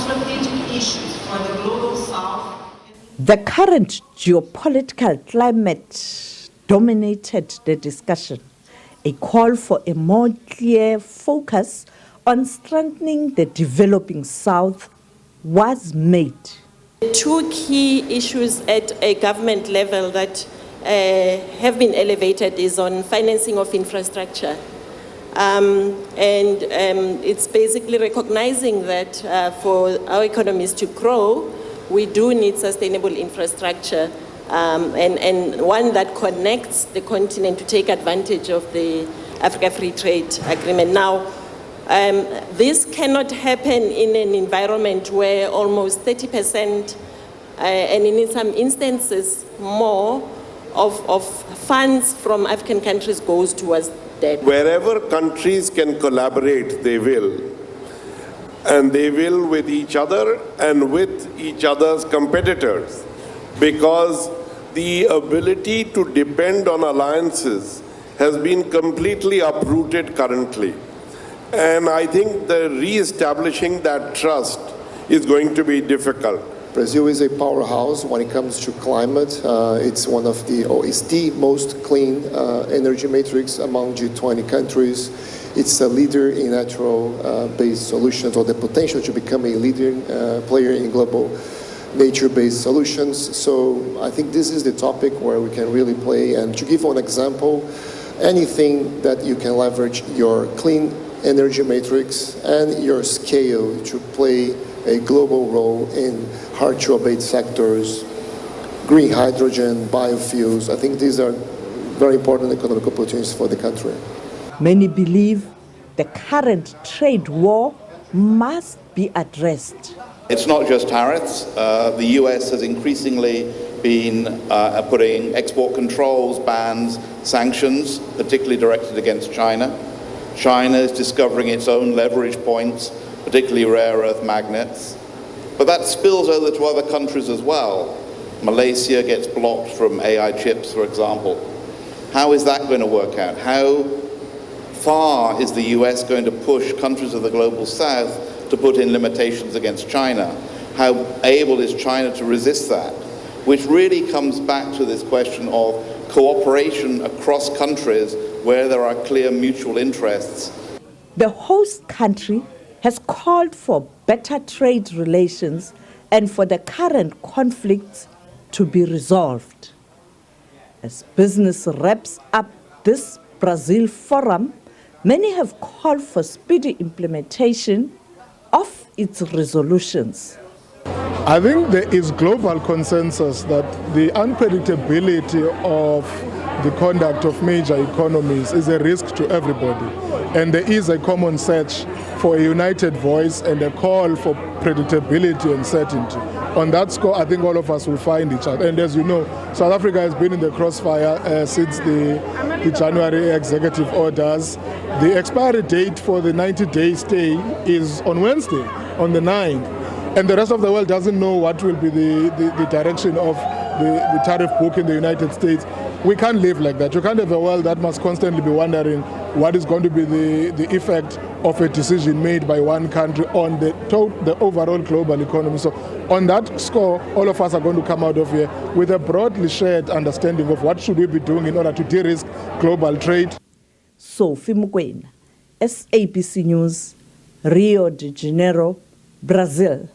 strategic issues for the global South. The current geopolitical climate dominated the discussion. A call for a more clear focus on strengthening the developing South was made. Two key issues at a government level that have been elevated is on financing of infrastructure. It's basically recognizing that for our economies to grow, we do need sustainable infrastructure and one that connects the continent to take advantage of the Africa Free Trade Agreement. Now, this cannot happen in an environment where almost 30%, and in some instances more, of funds from African countries goes towards debt. Wherever countries can collaborate, they will. And they will with each other and with each other's competitors. Because the ability to depend on alliances has been completely uprooted currently. And I think the re-establishing that trust is going to be difficult. Brazil is a powerhouse when it comes to climate. It's one of the, or it's the most clean energy matrix among G20 countries. It's a leader in natural-based solutions, or the potential to become a leading player in global nature-based solutions. So I think this is the topic where we can really play. And to give one example, anything that you can leverage your clean energy matrix and your scale to play a global role in hard-to-abate sectors, green hydrogen, biofuels. I think these are very important economic opportunities for the country. Many believe the current trade war must be addressed. It's not just tariffs. The US has increasingly been putting export controls, bans, sanctions, particularly directed against China. China is discovering its own leverage points, particularly rare earth magnets. But that spills over to other countries as well. Malaysia gets blocked from AI chips, for example. How is that going to work out? How far is the US going to push countries of the global South to put in limitations against China? How able is China to resist that? Which really comes back to this question of cooperation across countries where there are clear mutual interests. The host country has called for better trade relations and for the current conflicts to be resolved. As business wraps up this Brazil Forum, many have called for speedy implementation of its resolutions. I think there is global consensus that the unpredictability of the conduct of major economies is a risk to everybody. And there is a common search for a united voice and a call for predictability and certainty. On that score, I think all of us will find each other. And as you know, South Africa has been in the crossfire since the January executive orders. The expiry date for the 90-day stay is on Wednesday, on the 9th. And the rest of the world doesn't know what will be the direction of the tariff book in the United States. We can't live like that. You can't have a world that must constantly be wondering what is going to be the effect of a decision made by one country on the overall global economy. So on that score, all of us are going to come out of here with a broadly shared understanding of what should we be doing in order to de-risk global trade. Sophie Mukwena, SABC News, Rio de Janeiro, Brazil.